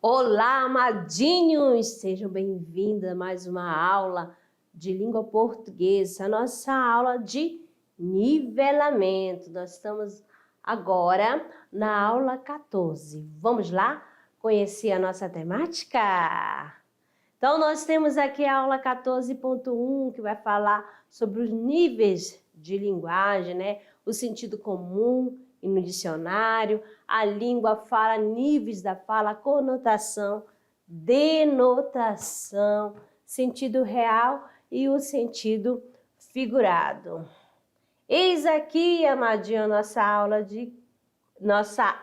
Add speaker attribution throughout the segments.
Speaker 1: Olá, amadinhos! Sejam bem-vindos a mais uma aula de língua portuguesa, a nossa aula de nivelamento. Nós estamos agora na aula 14. Vamos lá conhecer a nossa temática? Então, nós temos aqui a aula 14.1, que vai falar sobre os níveis de linguagem, né? O sentido comum e no dicionário, a língua fala, níveis da fala, conotação, denotação, sentido real e o sentido figurado. Eis aqui, amadinho, nossa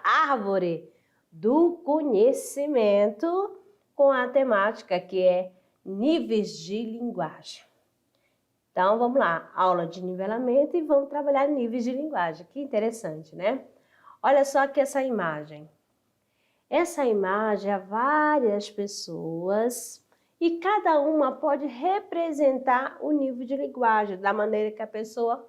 Speaker 1: árvore do conhecimento com a temática que é níveis de linguagem. Então, vamos lá, aula de nivelamento e vamos trabalhar níveis de linguagem. Que interessante, né? Olha só aqui essa imagem. Essa imagem há várias pessoas e cada uma pode representar o nível de linguagem, da maneira que a pessoa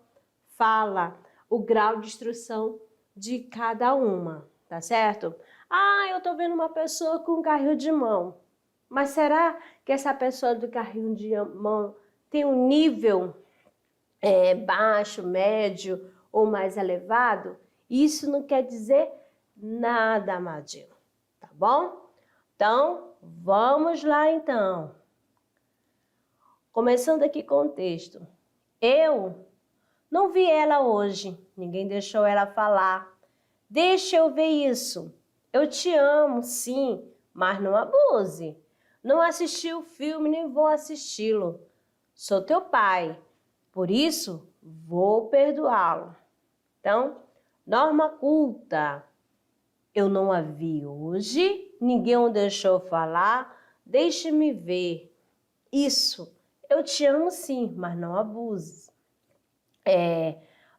Speaker 1: fala, o grau de instrução de cada uma, tá certo? Ah, eu tô vendo uma pessoa com um carrinho de mão. Mas será que essa pessoa do carrinho de mão tem um nível baixo, médio ou mais elevado? Isso não quer dizer nada, amadinho, tá bom? Então, vamos lá então. Começando aqui com o texto. Eu não vi ela hoje, ninguém deixou ela falar. Deixa eu ver isso. Eu te amo, sim, mas não abuse. Não assisti o filme, nem vou assisti-lo. Sou teu pai, por isso vou perdoá-lo. Então, norma culta. Eu não a vi hoje, ninguém o deixou falar, deixe-me ver. Isso, eu te amo sim, mas não abuse.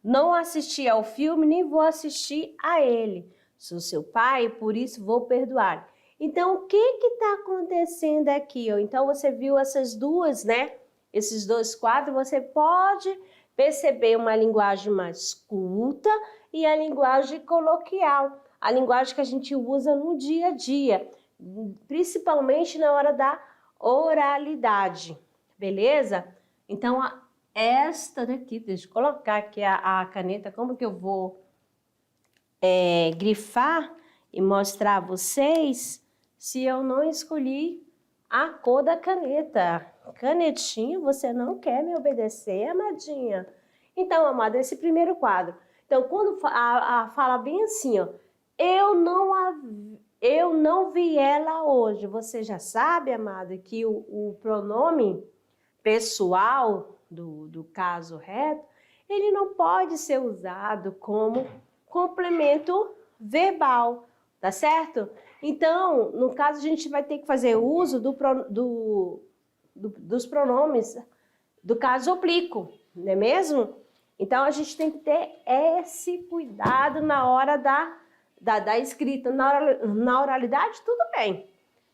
Speaker 1: Não assisti ao filme, nem vou assistir a ele. Sou seu pai, por isso vou perdoar. Então, o que está acontecendo aqui? Então, você viu essas duas, né? Esses dois quadros, você pode perceber uma linguagem mais culta e a linguagem coloquial, a linguagem que a gente usa no dia a dia, principalmente na hora da oralidade, beleza? Então, esta daqui, deixa eu colocar aqui a caneta, como que eu vou grifar e mostrar a vocês se eu não escolhi a cor da caneta. Canetinha, você não quer me obedecer, amadinha? Então, amada, esse primeiro quadro. Então, quando fala bem assim, ó, eu não vi ela hoje. Você já sabe, amada, que o pronome pessoal do caso reto, ele não pode ser usado como complemento verbal, tá certo? Então, no caso, a gente vai ter que fazer uso dos pronomes do caso oblíquo, não é mesmo? Então, a gente tem que ter esse cuidado na hora da escrita. Na oralidade, tudo bem.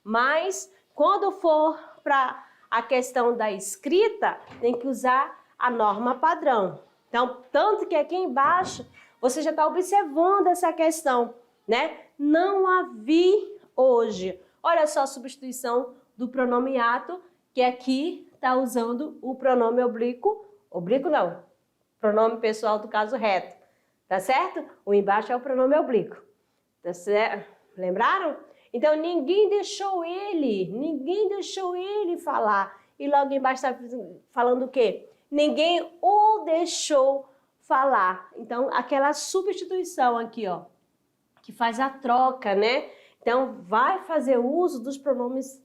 Speaker 1: Mas, quando for para a questão da escrita, tem que usar a norma padrão. Então, tanto que aqui embaixo, você já está observando essa questão, né? Não a vi hoje. Olha só a substituição do pronome ato, que aqui está usando o pronome oblíquo. Oblíquo não, pronome pessoal do caso reto, tá certo? O embaixo é o pronome oblíquo, tá certo? Lembraram? Então, ninguém deixou ele falar. E logo embaixo está falando o quê? Ninguém o deixou falar. Então, aquela substituição aqui, ó, que faz a troca, né? Então, vai fazer uso dos pronomes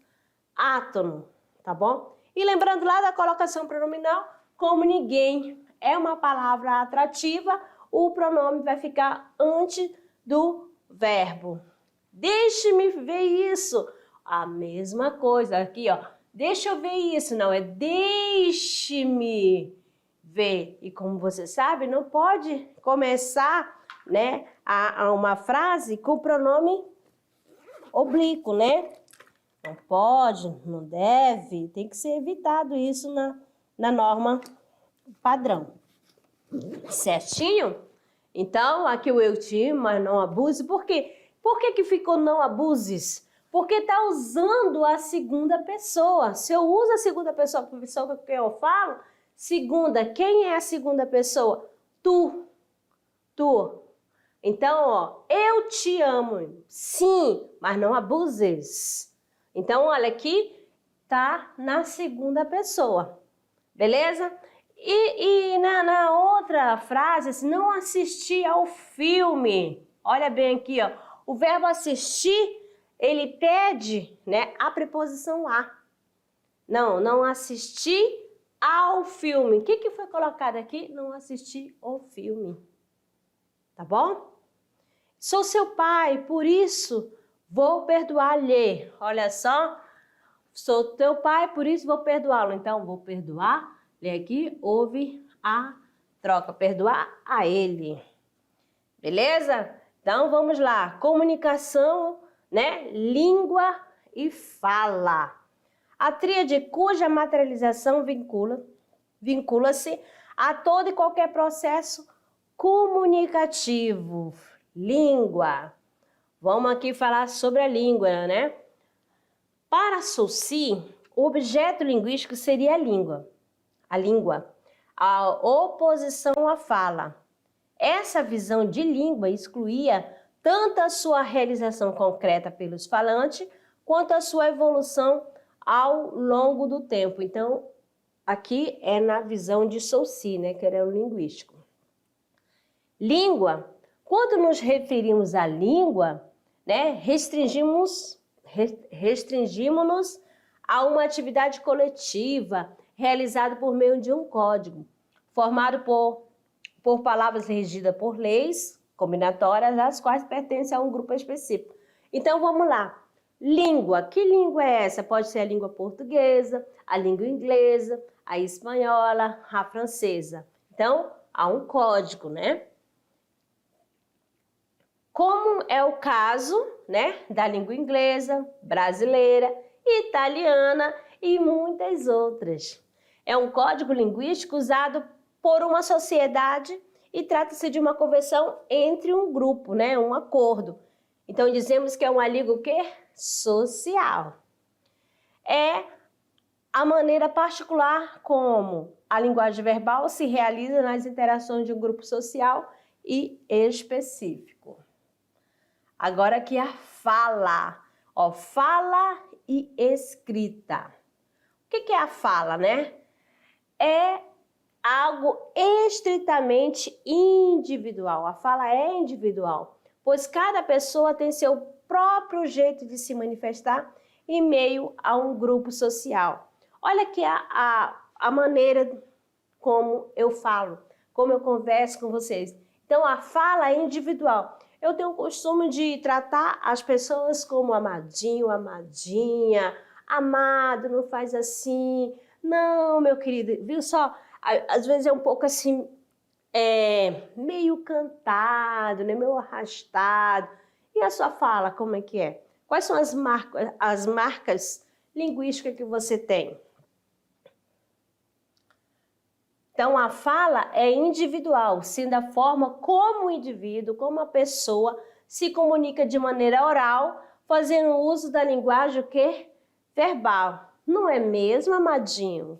Speaker 1: átono, tá bom? E lembrando lá da colocação pronominal, como ninguém é uma palavra atrativa, o pronome vai ficar antes do verbo. Deixe-me ver isso. A mesma coisa aqui, ó. Deixa eu ver isso. Não, é deixe-me ver. E como você sabe, não pode começar, né, a uma frase com o pronome oblíquo, né? Não pode, não deve. Tem que ser evitado isso na norma padrão. Certinho? Então, aqui o eu te amo, mas não abuse. Por quê? Por que que ficou não abuses? Porque está usando a segunda pessoa. Se eu uso a segunda pessoa para a pessoa que eu falo, segunda, quem é a segunda pessoa? Tu. Tu. Então, ó, eu te amo. Sim, mas não abuses. Então, olha aqui, tá na segunda pessoa. Beleza? E na outra frase, assim, não assisti ao filme. Olha bem aqui, ó. O verbo assistir, ele pede, né, a preposição a. Não assisti ao filme. O que foi colocado aqui? Não assisti ao filme. Tá bom? Sou seu pai, por isso vou perdoar-lhe. Olha só. Sou teu pai, por isso vou perdoá-lo. Então, vou perdoar. Lê aqui, houve a troca. Perdoar a ele. Beleza? Então, vamos lá. Comunicação, né? Língua e fala. A tríade cuja materialização vincula-se a todo e qualquer processo comunicativo. Língua. Vamos aqui falar sobre a língua, né? Para Saussure, o objeto linguístico seria a língua. A língua. A oposição à fala. Essa visão de língua excluía tanto a sua realização concreta pelos falantes, quanto a sua evolução ao longo do tempo. Então, aqui é na visão de Saussure, né, que era o linguístico. Língua. Quando nos referimos à língua, né, restringimos-nos a uma atividade coletiva realizada por meio de um código, formado por palavras regidas por leis combinatórias, às quais pertencem a um grupo específico. Então, vamos lá. Língua. Que língua é essa? Pode ser a língua portuguesa, a língua inglesa, a espanhola, a francesa. Então, há um código, né? Como é o caso, né, da língua inglesa, brasileira, italiana e muitas outras. É um código linguístico usado por uma sociedade e trata-se de uma convenção entre um grupo, né, um acordo. Então, dizemos que é uma língua o quê? Social. É a maneira particular como a linguagem verbal se realiza nas interações de um grupo social e específico. Agora aqui a fala, ó, fala e escrita. O que é a fala, né? É algo estritamente individual. A fala é individual, pois cada pessoa tem seu próprio jeito de se manifestar em meio a um grupo social. Olha aqui a maneira como eu falo, como eu converso com vocês. Então, a fala é individual. Eu tenho o costume de tratar as pessoas como amadinho, amadinha, amado, não faz assim. Não, meu querido, viu só? Às vezes é um pouco assim, meio cantado, né? Meio arrastado. E a sua fala, como é que é? Quais são as marcas linguísticas que você tem? Então, a fala é individual, sendo a forma como o indivíduo, como a pessoa se comunica de maneira oral, fazendo uso da linguagem o quê? Verbal. Não é mesmo, amadinho?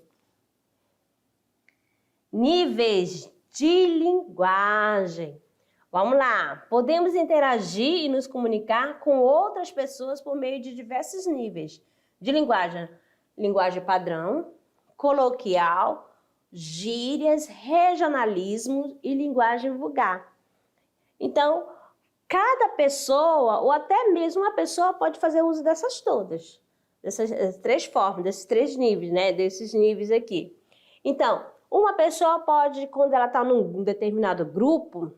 Speaker 1: Níveis de linguagem. Vamos lá. Podemos interagir e nos comunicar com outras pessoas por meio de diversos níveis de linguagem. Linguagem padrão, coloquial, gírias, regionalismo e linguagem vulgar. Então, cada pessoa, ou até mesmo uma pessoa, pode fazer uso dessas todas, dessas três formas, desses três níveis, né? Desses níveis aqui. Então, uma pessoa pode, quando ela está num determinado grupo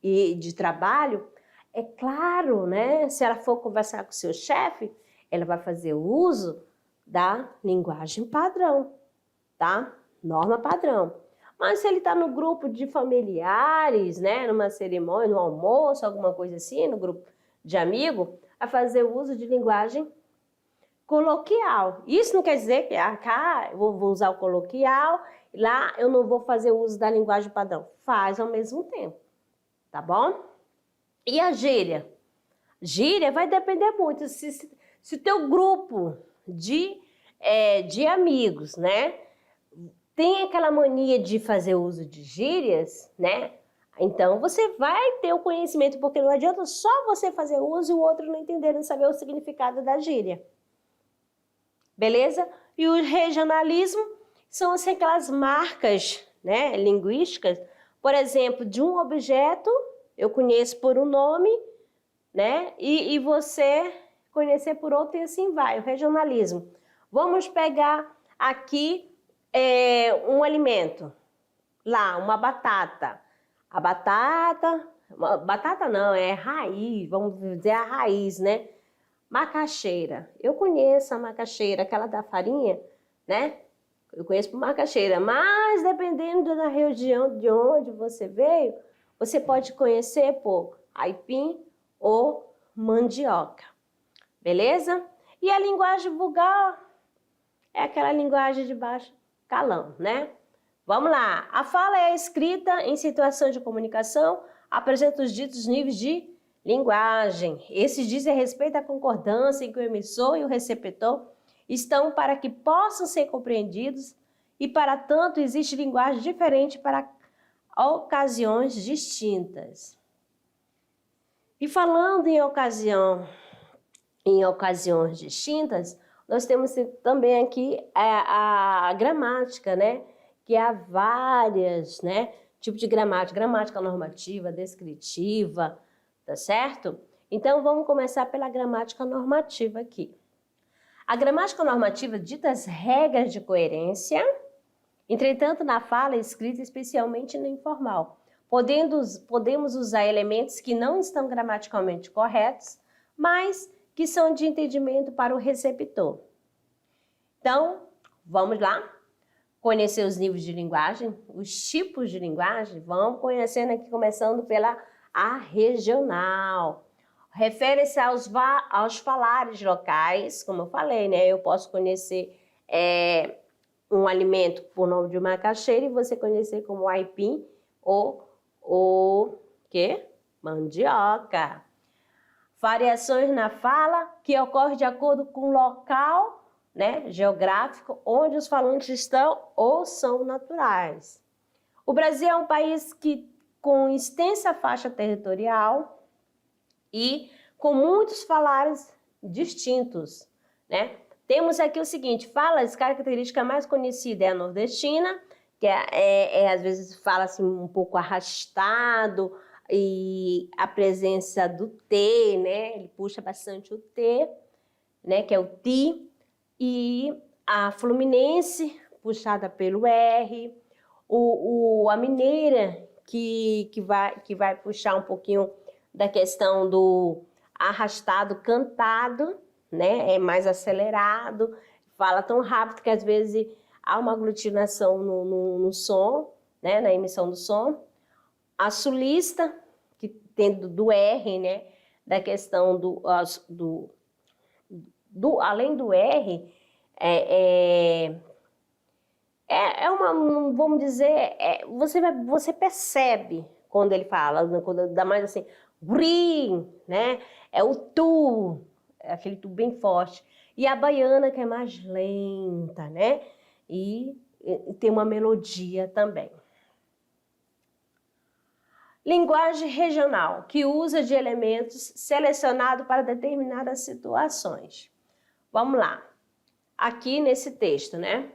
Speaker 1: de trabalho, é claro, né? Se ela for conversar com o seu chefe, ela vai fazer uso da linguagem padrão, tá? Norma padrão. Mas se ele está no grupo de familiares, né, numa cerimônia, no almoço, alguma coisa assim, no grupo de amigo, vai fazer uso de linguagem coloquial. Isso não quer dizer que cá eu vou usar o coloquial, lá eu não vou fazer uso da linguagem padrão. Faz ao mesmo tempo, tá bom? E a gíria? Gíria vai depender muito. Se teu grupo de amigos, né, tem aquela mania de fazer uso de gírias, né? Então você vai ter o conhecimento, porque não adianta só você fazer uso e o outro não entender, não saber o significado da gíria. Beleza? E o regionalismo são assim, aquelas marcas, né, linguísticas, por exemplo, de um objeto, eu conheço por um nome, né, e você conhecer por outro e assim vai, o regionalismo. Vamos pegar aqui um alimento, lá, uma batata. A batata não, é raiz, vamos dizer a raiz, né? Macaxeira. Eu conheço a macaxeira, aquela da farinha, né? Eu conheço por macaxeira, mas dependendo da região de onde você veio, você pode conhecer por aipim ou mandioca. Beleza? E a linguagem vulgar é aquela linguagem de baixo calão, né? Vamos lá. A fala é escrita em situação de comunicação, apresenta os ditos níveis de linguagem. Esses dizem respeito à concordância em que o emissor e o receptor estão para que possam ser compreendidos e, para tanto, existe linguagem diferente para ocasiões distintas. E falando em ocasiões distintas, nós temos também aqui a gramática, né? Que há várias, né, tipos de gramática, gramática normativa, descritiva, tá certo? Então, vamos começar pela gramática normativa aqui. A gramática normativa dita as regras de coerência, entretanto, na fala escrita, especialmente no informal. Podemos usar elementos que não estão gramaticalmente corretos, mas que são de entendimento para o receptor. Então, vamos lá? Conhecer os níveis de linguagem, os tipos de linguagem, vamos conhecendo aqui, começando pela a regional. Refere-se aos falares locais, como eu falei, né? Eu posso conhecer um alimento por nome de macaxeira e você conhecer como aipim ou mandioca. Variações na fala que ocorrem de acordo com o local, né, geográfico, onde os falantes estão ou são naturais. O Brasil é um país com extensa faixa territorial e com muitos falares distintos, né? Temos aqui o seguinte, falas, característica mais conhecida é a nordestina, que às vezes fala assim um pouco arrastado, e a presença do T, né? Ele puxa bastante o T, né? Que é o ti. E a fluminense, puxada pelo R, a mineira, que vai puxar um pouquinho da questão do arrastado, cantado, né? É mais acelerado, fala tão rápido que às vezes há uma aglutinação no som, né? Na emissão do som. A sulista, que tem do R, né? Da questão além do R, vamos dizer, você percebe quando ele fala, quando dá mais assim, green, né? É o tu, é aquele tu bem forte. E a baiana, que é mais lenta, né? E tem uma melodia também. Linguagem regional, que usa de elementos selecionados para determinadas situações. Vamos lá. Aqui nesse texto, né?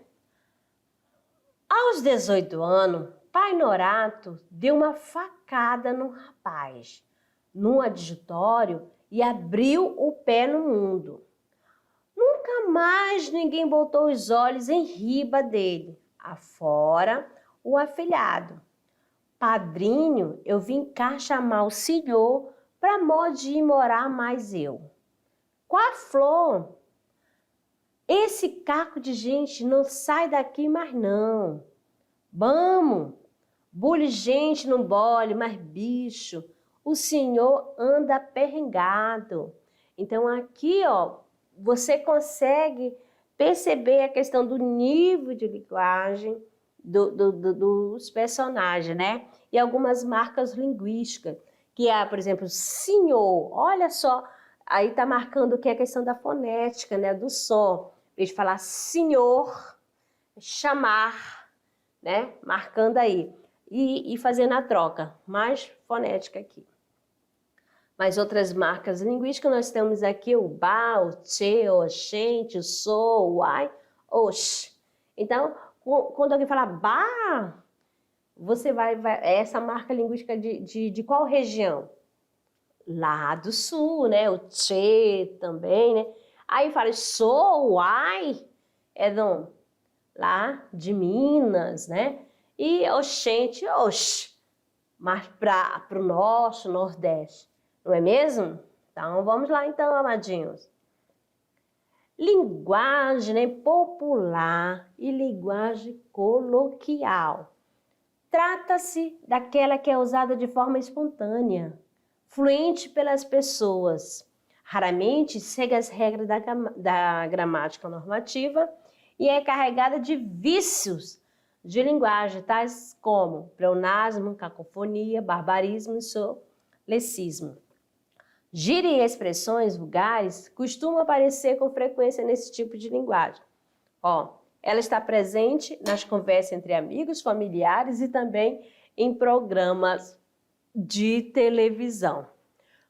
Speaker 1: Aos 18 anos, Pai Norato deu uma facada no rapaz, num adjutório, e abriu o pé no mundo. Nunca mais ninguém botou os olhos em riba dele, afora o afilhado. Padrinho, eu vim cá chamar o senhor para modo de ir morar mais eu. Qual a flor? Esse caco de gente não sai daqui mais não. Vamos, bule gente no bole, mas bicho, o senhor anda perrengado. Então aqui, ó, você consegue perceber a questão do nível de linguagem dos personagens, né? E algumas marcas linguísticas, que é, por exemplo, senhor, olha só, aí tá marcando o que é a questão da fonética, né? Do som. Em vez de falar senhor, chamar, né? Marcando aí. E fazendo a troca, mais fonética aqui. Mas outras marcas linguísticas nós temos aqui o ba, o che, o gente, o so, o ai, ox. Então, quando alguém fala ba, você vai essa marca linguística de qual região? Lá do sul, né? O che também, né? Aí fala so, o ai, é lá de Minas, né? E oxente, ox, mas para o nosso Nordeste. Não é mesmo? Então, vamos lá então, amadinhos. Linguagem, né, popular e linguagem coloquial. Trata-se daquela que é usada de forma espontânea, fluente pelas pessoas. Raramente segue as regras da gramática normativa e é carregada de vícios de linguagem, tais como pleonasmo, cacofonia, barbarismo e solecismo. Gíria e expressões vulgares costumam aparecer com frequência nesse tipo de linguagem. Ela está presente nas conversas entre amigos, familiares e também em programas de televisão.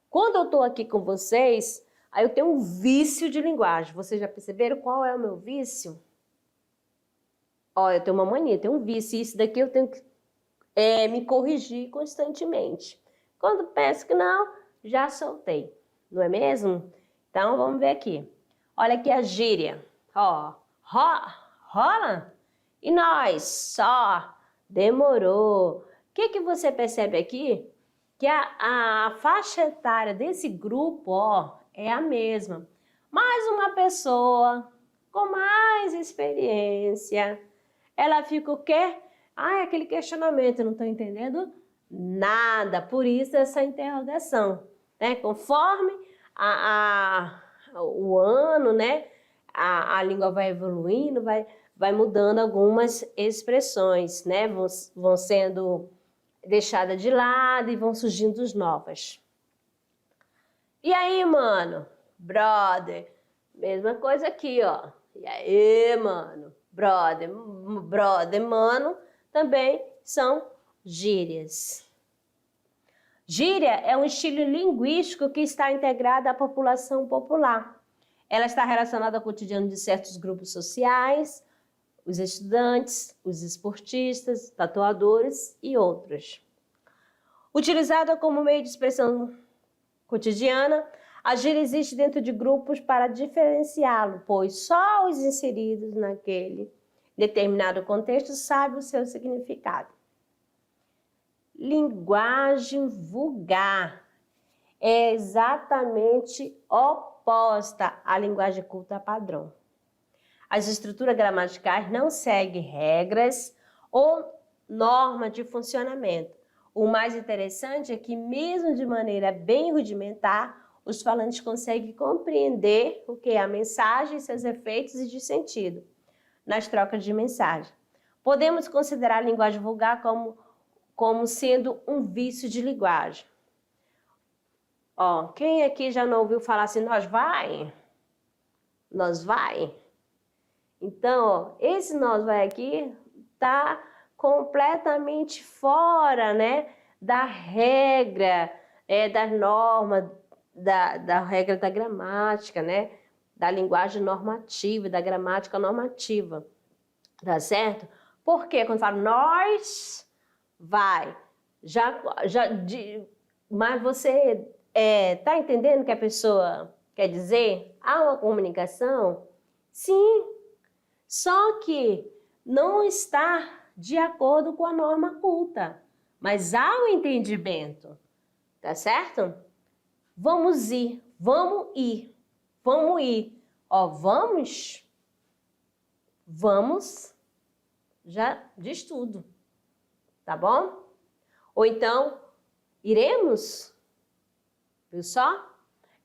Speaker 1: Quando eu estou aqui com vocês, aí eu tenho um vício de linguagem. Vocês já perceberam qual é o meu vício? Eu tenho uma mania, tenho um vício. Isso daqui eu tenho que me corrigir constantemente. Quando penso que não, já soltei, não é mesmo? Então, vamos ver aqui. Olha aqui a gíria. Rola? E nós? Só. Demorou. O que você percebe aqui? Que a faixa etária desse grupo, é a mesma. Mas uma pessoa com mais experiência, ela fica o quê? Aquele questionamento, não estou entendendo nada. Por isso essa interrogação, né? Conforme o ano, né? A língua vai evoluindo, vai mudando algumas expressões, né? Vão sendo deixadas de lado e vão surgindo as novas. E aí, mano? Brother. Mesma coisa aqui, ó. E aí, mano? Brother, mano, também são gírias. Gíria é um estilo linguístico que está integrado à população popular. Ela está relacionada ao cotidiano de certos grupos sociais, os estudantes, os esportistas, tatuadores e outros. Utilizada como meio de expressão cotidiana, a gíria existe dentro de grupos para diferenciá-lo, pois só os inseridos naquele determinado contexto sabem o seu significado. Linguagem vulgar é exatamente oposta à linguagem culta padrão. As estruturas gramaticais não seguem regras ou normas de funcionamento. O mais interessante é que, mesmo de maneira bem rudimentar, os falantes conseguem compreender o que é a mensagem, seus efeitos e de sentido nas trocas de mensagem. Podemos considerar a linguagem vulgar como sendo um vício de linguagem. Quem aqui já não ouviu falar assim, nós vai? Nós vai? Então, esse nós vai aqui tá completamente fora, né, da regra, da norma, da regra da gramática, né, da linguagem normativa, da gramática normativa, tá certo? Porque quando fala nós, vai, mas você tá entendendo o que a pessoa quer dizer? Há uma comunicação? Sim, só que não está de acordo com a norma culta, mas há um entendimento, tá certo? Vamos ir, vamos ir, vamos ir. Vamos, já diz tudo, tá bom? Ou então, iremos, viu só?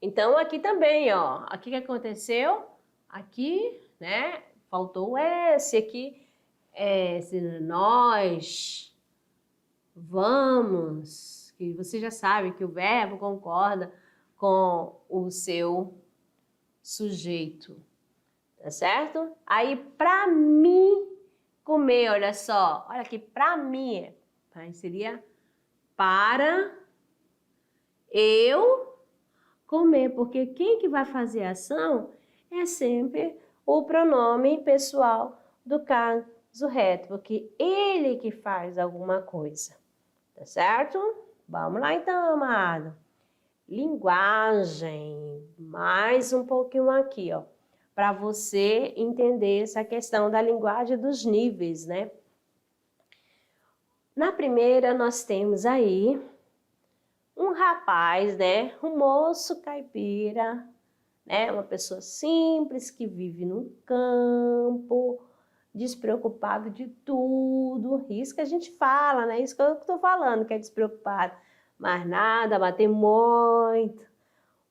Speaker 1: Então, aqui também, ó, aqui que aconteceu? Aqui, né, faltou o S, aqui, esse nós, vamos, que você já sabe que o verbo concorda com o seu sujeito, tá certo? Aí, pra mim comer, olha só, olha aqui, pra mim, aí seria para eu comer, porque quem que vai fazer a ação é sempre o pronome pessoal do caso reto, porque ele que faz alguma coisa, tá certo? Vamos lá então, amado. Linguagem, mais um pouquinho aqui, ó, para você entender essa questão da linguagem dos níveis, né? Na primeira nós temos aí um rapaz, né, um moço caipira, né, uma pessoa simples que vive no campo, despreocupado de tudo, isso que a gente fala, né, isso que eu estou falando, que é despreocupado, mas nada, mas tem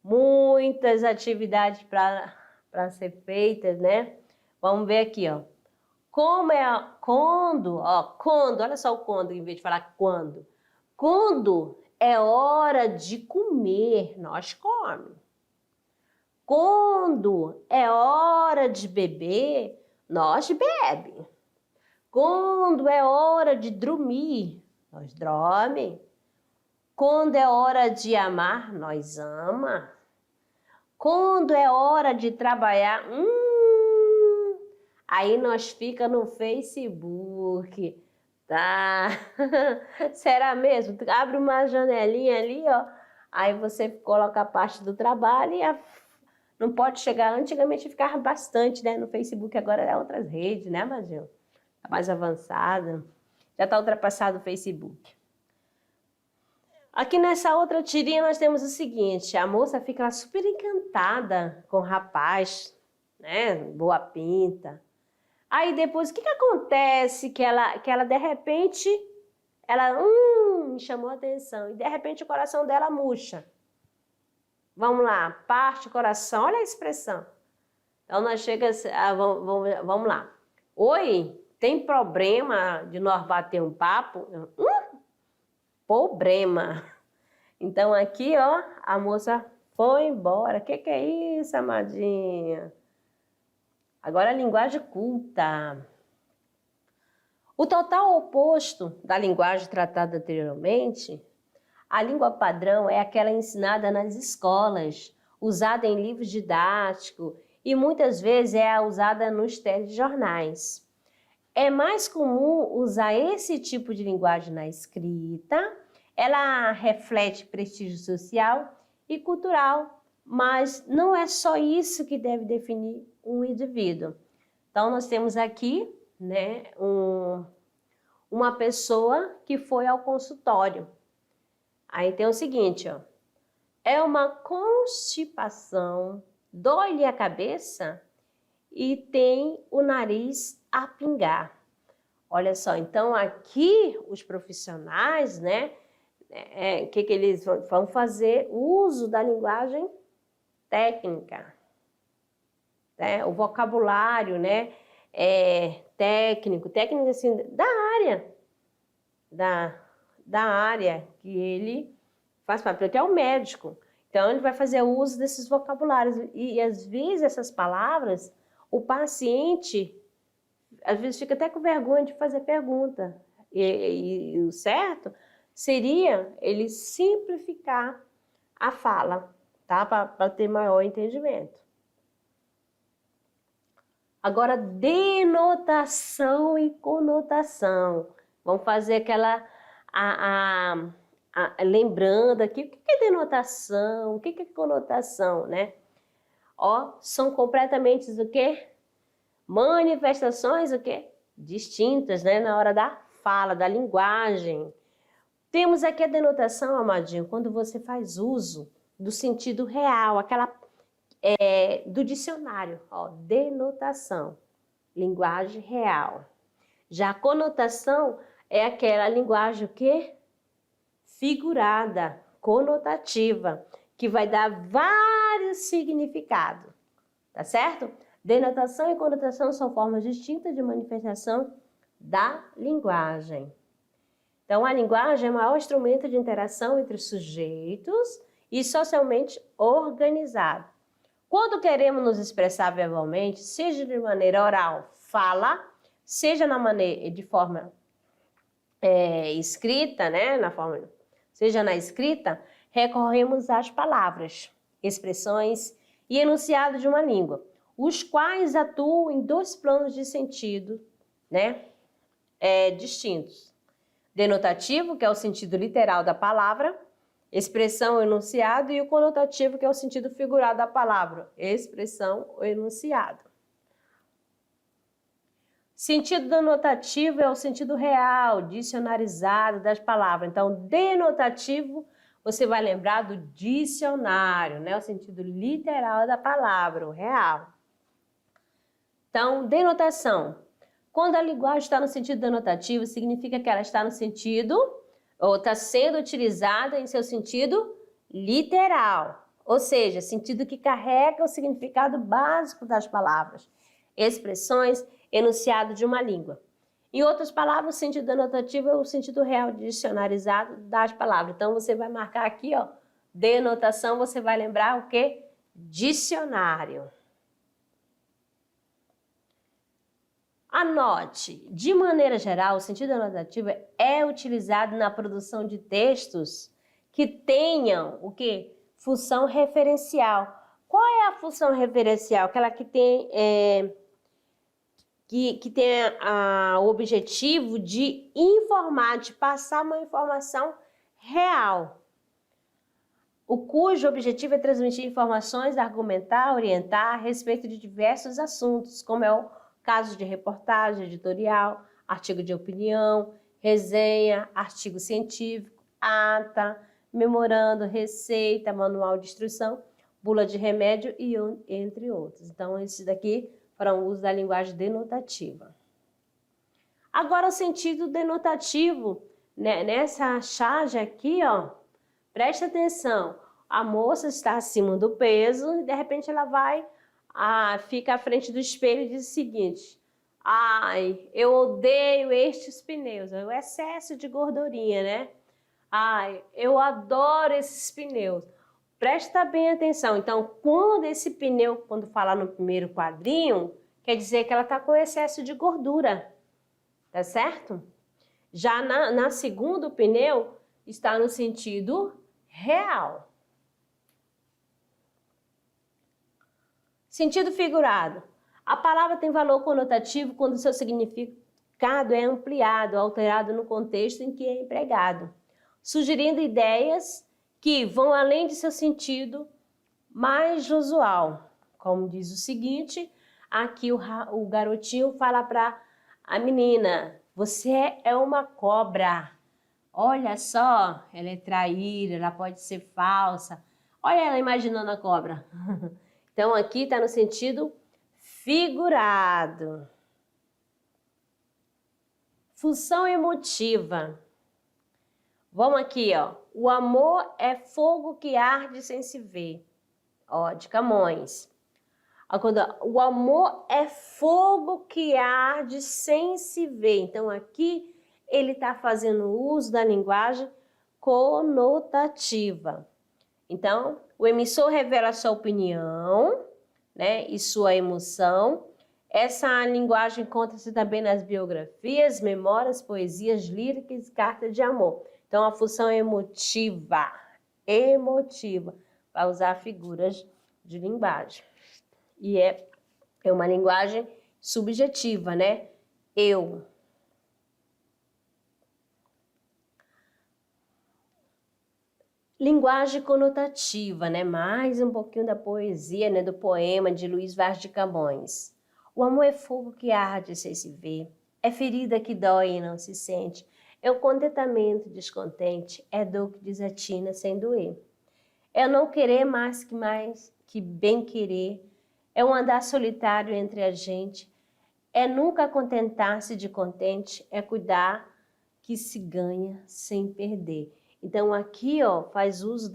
Speaker 1: muitas atividades para ser feitas, né, vamos ver aqui, ó, como é quando, ó, quando, olha só o quando, em vez de falar quando é hora de comer, nós comemos. Quando é hora de beber, nós bebe. Quando é hora de dormir, nós dorme. Quando é hora de amar, nós ama. Quando é hora de trabalhar, aí nós fica no Facebook. Tá? Será mesmo? Abre uma janelinha ali, ó. Aí você coloca a parte do trabalho e não pode chegar. Antigamente ficava bastante, né? No Facebook, agora é outras redes, né, Magil? Tá mais avançada. Já tá ultrapassado o Facebook. Aqui nessa outra tirinha nós temos o seguinte: a moça fica lá super encantada com o rapaz, né? Boa pinta. Aí depois, o que acontece? Que ela de repente, me chamou a atenção. E de repente o coração dela murcha. Vamos lá, parte o coração, olha a expressão. Então nós chegamos, vamos lá. Oi, tem problema de nós bater um papo? Problema. Então aqui, ó, a moça foi embora. Que é isso, amadinha? Agora a linguagem culta. O total oposto da linguagem tratada anteriormente, a língua padrão é aquela ensinada nas escolas, usada em livros didáticos e muitas vezes é usada nos telejornais. É mais comum usar esse tipo de linguagem na escrita, ela reflete prestígio social e cultural, mas não é só isso que deve definir um indivíduo. Então, nós temos aqui, né, uma pessoa que foi ao consultório. Aí tem o seguinte, ó, é uma constipação, dói-lhe a cabeça e tem o nariz a pingar. Olha só, então aqui os profissionais, né, que eles vão fazer uso da linguagem técnica, né, o vocabulário, né, técnico assim, da área que ele faz parte, porque é o médico. Então, ele vai fazer uso desses vocabulários. E às vezes, essas palavras, o paciente, às vezes, fica até com vergonha de fazer pergunta. E o certo seria ele simplificar a fala, tá? Para ter maior entendimento. Agora, denotação e conotação. Vamos fazer aquela... lembrando aqui, o que é denotação, o que é conotação, né? Ó, são completamente o quê? Manifestações o quê? Distintas, né? Na hora da fala, da linguagem. Temos aqui a denotação, amadinho, quando você faz uso do sentido real, aquela do dicionário, ó, denotação, linguagem real. Já a conotação é aquela linguagem o quê? Figurada, conotativa, que vai dar vários vários significados, tá certo? Denotação e conotação são formas distintas de manifestação da linguagem. Então, a linguagem é o maior instrumento de interação entre os sujeitos e socialmente organizado. Quando queremos nos expressar verbalmente, seja de maneira oral, fala, seja de forma escrita, né? Seja na escrita, recorremos às palavras, expressões e enunciados de uma língua, os quais atuam em dois planos de sentido, né, distintos. Denotativo, que é o sentido literal da palavra, expressão ou enunciado, e o conotativo, que é o sentido figurado da palavra, expressão ou enunciado. Sentido denotativo é o sentido real, dicionarizado das palavras. Então, denotativo, você vai lembrar do dicionário, né? O sentido literal da palavra, o real. Então, denotação. Quando a linguagem está no sentido denotativo, significa que ela está no sentido, ou está sendo utilizada em seu sentido literal. Ou seja, sentido que carrega o significado básico das palavras, expressões, enunciado de uma língua. Em outras palavras, o sentido denotativo é o sentido real dicionarizado das palavras. Então, você vai marcar aqui, ó, denotação, você vai lembrar o quê? Dicionário. Anote, de maneira geral, o sentido denotativo é utilizado na produção de textos que tenham o quê? Função referencial. Qual é a função referencial? Aquela que tem o objetivo de informar, de passar uma informação real, cujo objetivo é transmitir informações, argumentar, orientar a respeito de diversos assuntos, como é o caso de reportagem, editorial, artigo de opinião, resenha, artigo científico, ata, memorando, receita, manual de instrução, bula de remédio e entre outros. Então, esses daqui foram o uso da linguagem denotativa. Agora, o sentido denotativo, né? Nessa charge aqui, ó, presta atenção, a moça está acima do peso e de repente ela fica à frente do espelho e diz o seguinte: ai, eu odeio estes pneus, é o excesso de gordurinha, né? Ai, eu adoro esses pneus. Presta bem atenção. Então, quando falar no primeiro quadrinho, quer dizer que ela está com excesso de gordura, tá certo? Já na segundo pneu, está no sentido real. Sentido figurado. A palavra tem valor conotativo quando seu significado é ampliado, alterado no contexto em que é empregado, sugerindo ideias que vão além de seu sentido mais usual. Como diz o seguinte, aqui o garotinho fala para a menina: você é uma cobra. Olha só, ela é traíra, ela pode ser falsa. Olha ela imaginando a cobra. Então, aqui está no sentido figurado. Função emotiva. Vamos aqui, ó. O amor é fogo que arde sem se ver. Ó, de Camões. O amor é fogo que arde sem se ver. Então, aqui ele está fazendo uso da linguagem conotativa. Então, o emissor revela sua opinião, né, e sua emoção. Essa linguagem encontra-se também nas biografias, memórias, poesias líricas e cartas de amor. Então, a função é emotiva, para usar figuras de linguagem. E é uma linguagem subjetiva, né? Eu. Linguagem conotativa, né? Mais um pouquinho da poesia, né? Do poema de Luís Vaz de Camões. O amor é fogo que arde sem se ver, é ferida que dói e não se sente, é o contentamento descontente, é dor que desatina sem doer. É o não querer mais que bem querer, é um andar solitário entre a gente, é nunca contentar-se de contente, é cuidar que se ganha sem perder. Então, aqui, ó, faz uso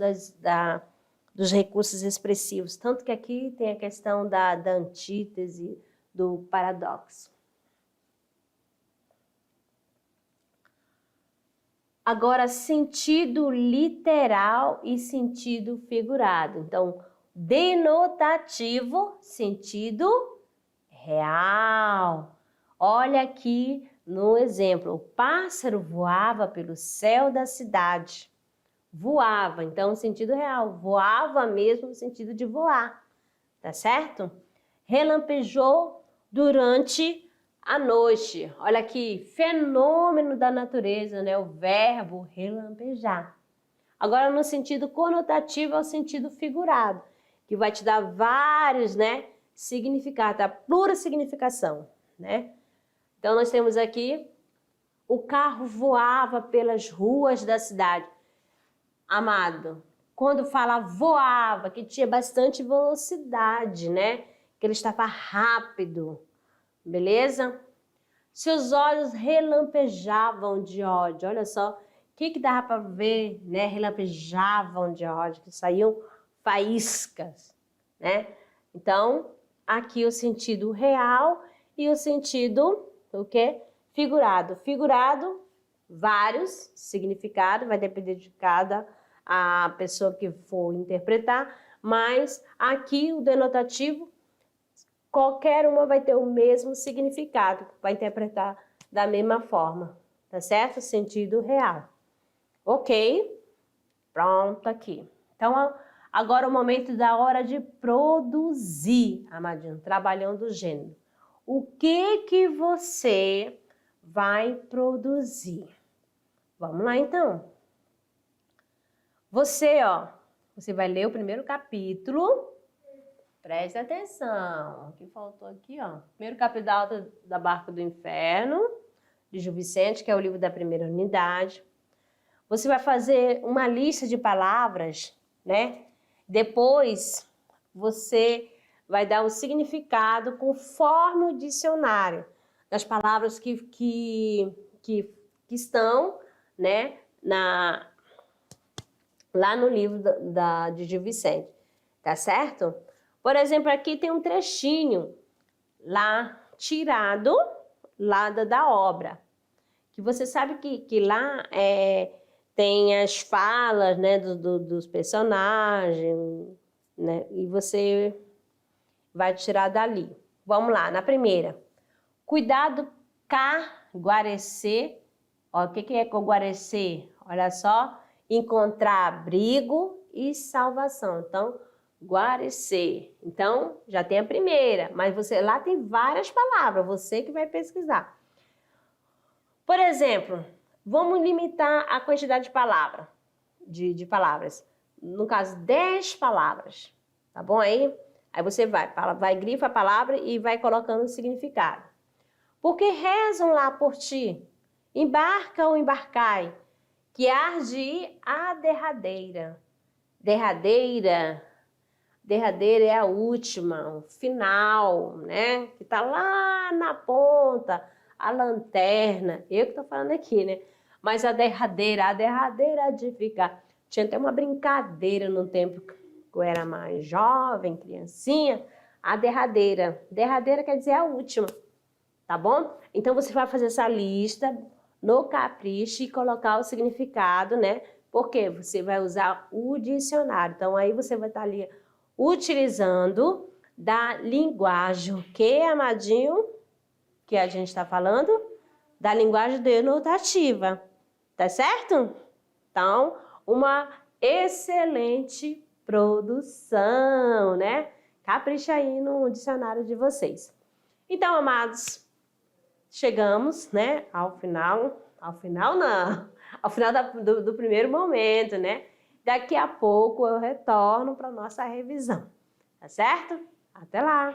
Speaker 1: dos recursos expressivos. Tanto que aqui tem a questão da antítese, do paradoxo. Agora, sentido literal e sentido figurado. Então, denotativo, sentido real. Olha aqui no exemplo, o pássaro voava pelo céu da cidade. Voava, então sentido real, voava mesmo no sentido de voar, tá certo? Relampejou durante a noite. Olha aqui, fenômeno da natureza, né? O verbo relampejar. Agora, no sentido conotativo, é o sentido figurado, que vai te dar vários, né, significados, a plurisignificação, né? Então, nós temos aqui, o carro voava pelas ruas da cidade. Amado, quando fala voava, que tinha bastante velocidade, né? Que ele estava rápido, beleza? Seus olhos relampejavam de ódio. Olha só, o que dava para ver, né? Relampejavam de ódio, que saíam faíscas, né? Então, aqui o sentido real e o sentido, o quê? Figurado. Figurado, vários significados, vai depender de cada a pessoa que for interpretar, mas aqui o denotativo, qualquer uma vai ter o mesmo significado, vai interpretar da mesma forma, tá certo? Sentido real. Ok? Pronto aqui. Então, agora é o momento da hora de produzir, amadinho, trabalhando o gênero. O que você vai produzir? Vamos lá, então. Você vai ler o primeiro capítulo. Preste atenção. O que faltou aqui, ó. Primeiro capítulo da Alta da Barca do Inferno, de Gil Vicente, que é o livro da primeira unidade. Você vai fazer uma lista de palavras, né? Depois, você vai dar o significado conforme o dicionário das palavras que estão, né, lá no livro de Gil Vicente, tá certo? Por exemplo, aqui tem um trechinho lá tirado lá da obra, que você sabe que lá tem as falas, né, dos personagens, né, e você vai tirar dali. Vamos lá, na primeira. Cuidado, guarecer. Ó, o que é guarecer? Olha só, encontrar abrigo e salvação. Então, guarecer. Então, já tem a primeira, mas você lá tem várias palavras, você que vai pesquisar. Por exemplo, vamos limitar a quantidade de palavras, de palavras. No caso, 10 palavras, tá bom aí? Aí você vai grifa a palavra e vai colocando o significado. Porque rezam lá por ti, embarca ou embarcai, que há de ir à derradeira. Derradeira é a última, o final, né? Que tá lá na ponta, a lanterna. Eu que tô falando aqui, né? Mas a derradeira de ficar. Tinha até uma brincadeira no tempo que eu era mais jovem, criancinha. A derradeira. Derradeira quer dizer a última, tá bom? Então você vai fazer essa lista no capricho e colocar o significado, né? Porque você vai usar o dicionário. Então aí você vai estar ali utilizando da linguagem, que, amadinho, que a gente está falando, da linguagem denotativa, tá certo? Então, uma excelente produção, né? Capricha aí no dicionário de vocês. Então, amados, chegamos, né, ao final do primeiro momento, né? Daqui a pouco eu retorno para nossa revisão, tá certo? Até lá!